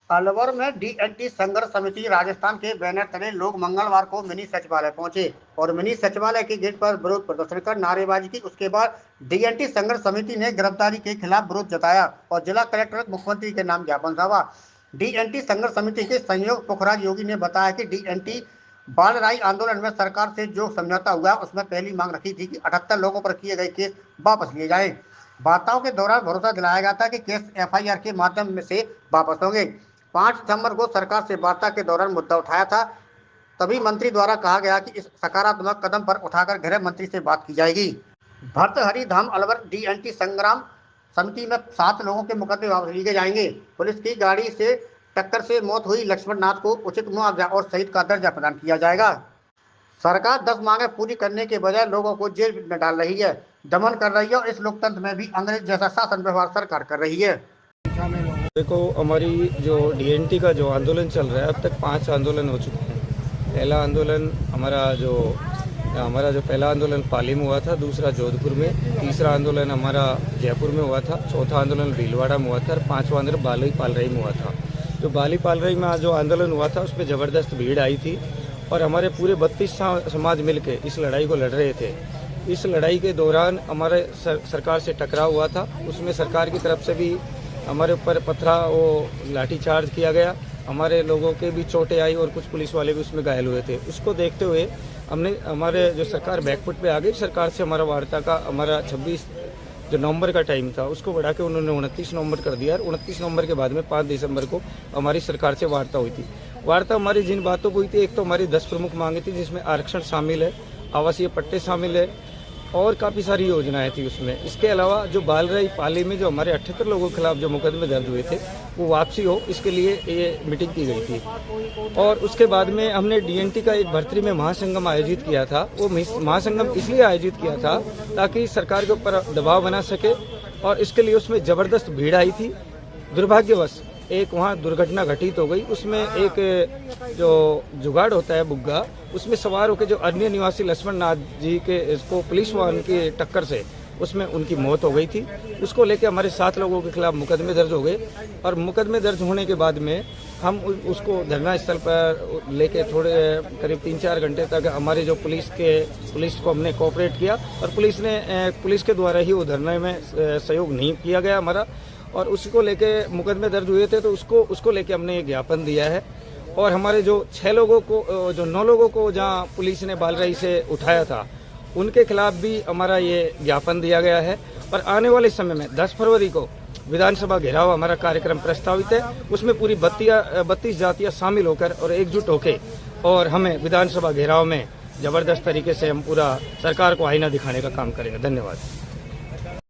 अलवर में डीएनटी संघर्ष समिति राजस्थान के बैनर तले लोग मंगलवार को मिनी सचिवालय पहुंचे और मिनी सचिवालय के गेट पर विरोध प्रदर्शन कर नारेबाजी की। उसके बाद डीएनटी संघर्ष समिति ने गिरफ्तारी के खिलाफ विरोध जताया और जिला कलेक्टर मुख्यमंत्री के नाम ज्ञापन सौंपा। डीएनटी संघर्ष समिति के संयोजक पुखराज योगी ने बताया कि डीएनटी बाल राई आंदोलन में सरकार से जो समझौता हुआ उसमें पहली मांग रखी थी कि 78 लोगों पर किए गए केस वापस लिए जाएं। वार्ताओं के दौरान भरोसा दिलाया गया था कि केस एफआईआर के माध्यम से वापस होंगे। 5 सितंबर को सरकार से वार्ता के दौरान मुद्दा उठाया था, तभी मंत्री द्वारा कहा गया कि इस सकारात्मक कदम पर उठाकर गृह मंत्री से बात की जाएगी। भर्तहरि धाम अलवर डीएनटी संग्राम समिति में 7 लोगों के मुकदमे वापस लिए जाएंगे। पुलिस की गाड़ी से टक्कर से मौत हुई लक्ष्मण नाथ को उचित मुआवजा और शहीद का दर्जा प्रदान किया जाएगा। सरकार 10 मांगे पूरी करने के बजाय लोगों को जेल में डाल रही है, दमन कर रही है और इस लोकतंत्र में भी अंग्रेज जैसा शासन व्यवहार सरकार कर रही है। देखो, हमारी जो डीएनटी का जो आंदोलन चल रहा है, अब तक 5 आंदोलन हो चुके हैं। पहला आंदोलन हमारा जो पहला आंदोलन पाली में हुआ था, दूसरा जोधपुर में, तीसरा आंदोलन हमारा जयपुर में हुआ था, चौथा आंदोलन भीलवाड़ा में हुआ था और 5वां आंदोलन बाली पालरई में हुआ था। जो बाली पालरई में जो आंदोलन हुआ था उसमें ज़बरदस्त भीड़ आई थी और हमारे पूरे 32 समाज मिलके इस लड़ाई को लड़ रहे थे। इस लड़ाई के दौरान हमारे सरकार से टकराव हुआ था, उसमें सरकार की तरफ से भी हमारे ऊपर लाठीचार्ज किया गया, हमारे लोगों के भी चोटें आई और कुछ पुलिस वाले भी उसमें घायल हुए थे। उसको देखते हुए हमारे जो सरकार बैकफुट पे आ गई। सरकार से हमारा वार्ता का 26 जो नवंबर का टाइम था उसको बढ़ा के उन्होंने 29 नवंबर कर दिया और 29 नवंबर के बाद में 5 दिसंबर को हमारी सरकार से वार्ता हुई थी। वार्ता हमारी जिन बातों को हुई थी, एक तो हमारी 10 प्रमुख मांगे थी जिसमें आरक्षण शामिल है, आवासीय पट्टे शामिल है और काफ़ी सारी योजनाएं थी उसमें। इसके अलावा जो बाल राई पाली में जो हमारे 78 लोगों के खिलाफ जो मुकदमे दर्ज हुए थे वो वापसी हो, इसके लिए ये मीटिंग की गई थी। और उसके बाद में हमने डीएनटी का एक भर्तरी में महासंगम आयोजित किया था। वो महासंगम इसलिए आयोजित किया था ताकि सरकार के ऊपर दबाव बना सके और इसके लिए उसमें ज़बरदस्त भीड़ आई थी। दुर्भाग्यवश एक वहाँ दुर्घटना घटित हो गई। उसमें एक जो जुगाड़ होता है बुग्गा, उसमें सवार होकर जो अन्य निवासी लक्ष्मण नाथ जी के इसको पुलिस वाहन की टक्कर से उसमें उनकी मौत हो गई थी। उसको लेके हमारे 7 लोगों के खिलाफ मुकदमे दर्ज हो गए और मुकदमे दर्ज होने के बाद में हम उसको धरना स्थल पर लेके थोड़े करीब 3-4 घंटे तक हमारी जो पुलिस को हमने कोऑपरेट किया और पुलिस के द्वारा ही वो धरने में सहयोग नहीं किया गया हमारा, और उसको लेके मुकदमे दर्ज हुए थे तो उसको लेके हमने एक ज्ञापन दिया है। और हमारे जो 9 लोगों को जहां पुलिस ने बालराई से उठाया था उनके खिलाफ भी हमारा ये ज्ञापन दिया गया है। और आने वाले समय में 10 फरवरी को विधानसभा घेराव हमारा कार्यक्रम प्रस्तावित है, उसमें पूरी 32 जातियां शामिल होकर और एकजुट होकर और हमें विधानसभा घेराव में जबरदस्त तरीके से हम पूरा सरकार को आईना दिखाने का काम करेंगे। धन्यवाद।